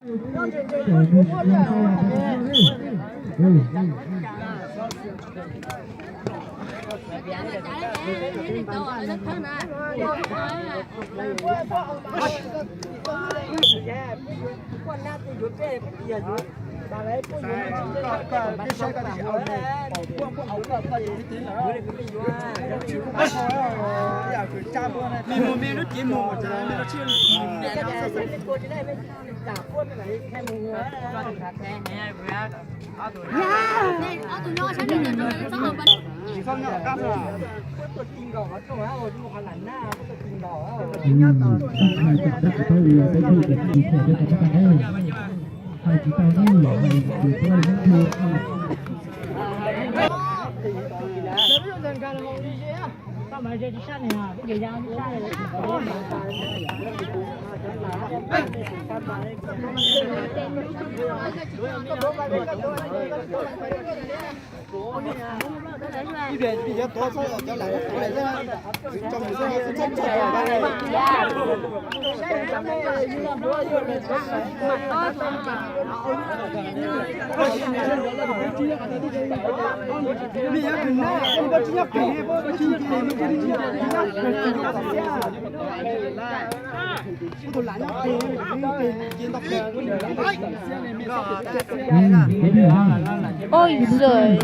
มีโมเมนต์ด้วยกี่โมงจะได้ไม่ต้องเชื่อจากพวกไหนแค่มือเอาตัวน้อยฉันเดินต้องเอาไปซ่อมเนี่ยก้าวตัวจริงก่อนตัวโอ้ยดูขนาดหน้าตัวจริงก่อนตัวจริงต่อ太极道路有有多人去。干嘛这去下面啊？不给家去下一边比较多少叫来过来的，中午是真正你也很难，我只要给我今天你这里我懒得给，见到ôi giời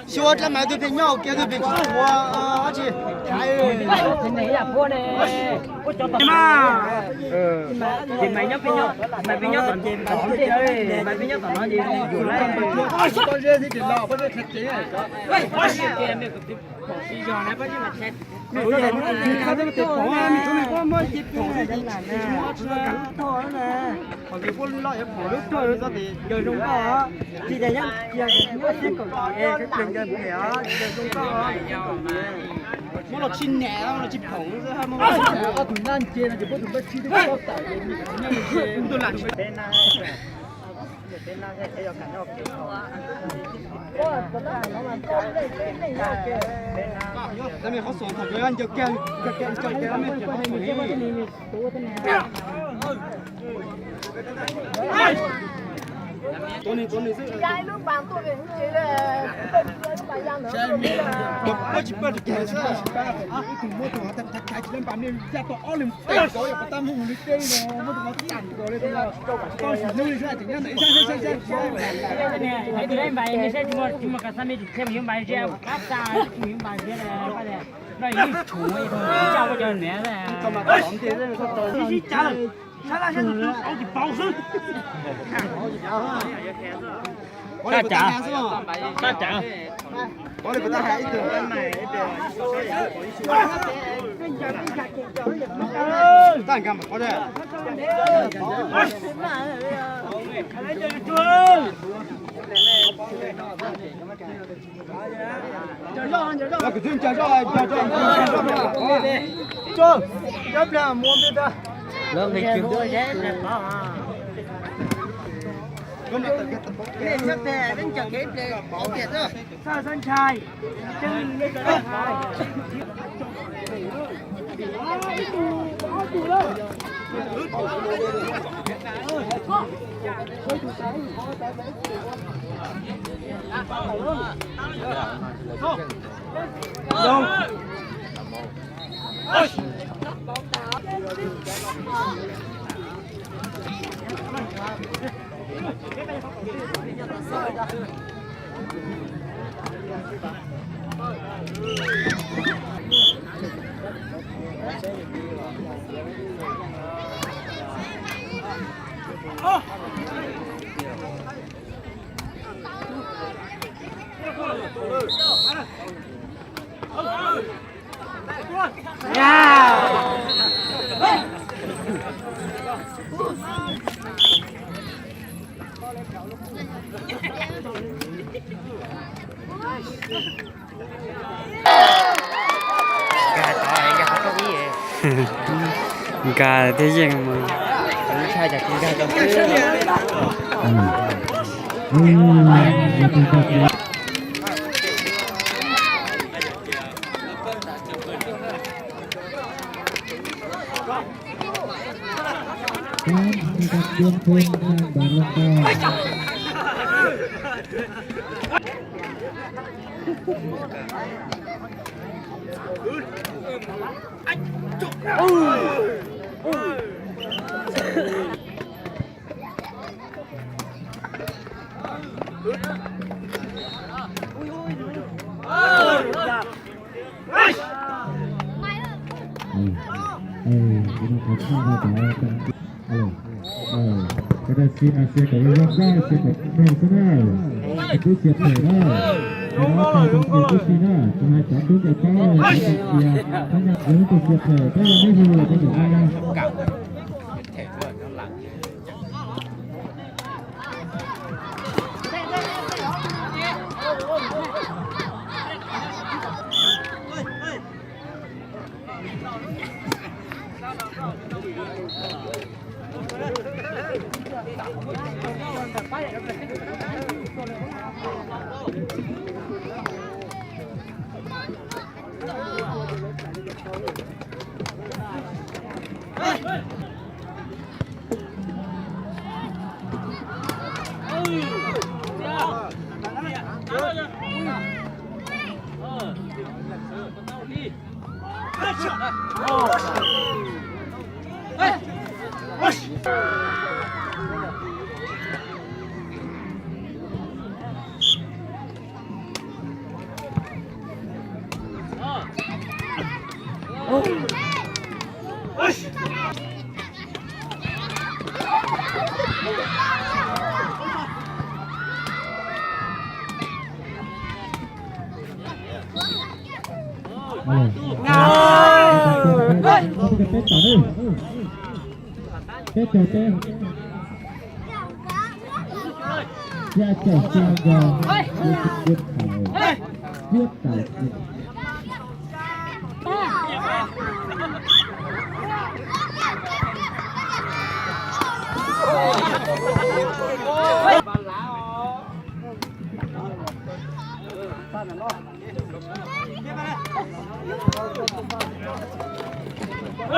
说这买对片鸟，给对片鸡窝，而且还thế này là vua này mà thì mày nhóc mày nhóc tận chìm tận chơi mày nhóc tận nói gì dù lấy con dê thì lò con dê thật chế kia mày cũng đi giờ này bắt mà chết bây giờ nó cái tổ mình chúng mình có mới chip tổ thì nó cắn thôi nè còn cái con lọ bỏ nước thôi rồi thì giờ chúng có thì để nhá giờ nó sẽ còn cái đường gần kìa giờ chúng có nó là chín nhẹ nó là chín phồng chứ hay mà ở thùng nan chia là chỉ có thùng đất chi được có tải nhưng tôi làm bên nào bên nào sẽ cho cả nó kiểuแล้วมีเขาสอนถัดเลยอันจะแกนจะแกนไม่จะให้มือตัวนี้สิยายลูกบางตัวเป็นเฉยเลยใช่มีตัวก็จิบเปิดแกใช่ถึงมือตัวแต่ใช้ชิ้นบางเนี่ยจะตัวอ้อมตัวอย่าไปตั้งหูลิเต้เนาะมือตัวสั่นตัวเลยตัวก็สิ่งนู้นใช่ถึงนั้นใช่เนี่ยไอ้ตัวนี้ใบไม่ใช่จุ่มกับสามีเข้มยุ่งใบเจ้าข้าวสารยุ่งใบเจ้าเลยไปเลยเรายิ่งถูไอ้ตัวเจ้าก็จะเหนื่อยเลยก็มาสองเดือนเลยก็ตัวที่จ้า他那些是好几包身，大奖是吧？大奖，我哋不得係一條單幹嘛？我哋。那个真叫lượng thì chịu đôi thế đẹp đó à lên nước thế đến chẳng hết để bỏ tiền rồi sao sân trai chân lên sân trai Đâu? gà thế gì mà saiจากกินได้ก็ กับเดือนพงทางบางลำตาก็ได้ซีอาเซียกับรักได้เซียกับเมย์ก็ได้ดูเสียเผยได้แต่ว่าใครต้องเสียทุกทีน่าจะให้จับดูแต่ก็เลยจะเสียถ้าอยากรู้ตัวเสียเผยก็ยังไม่รู้จะอยู่อะไรYa terjaga sedikit hal, dia tahu.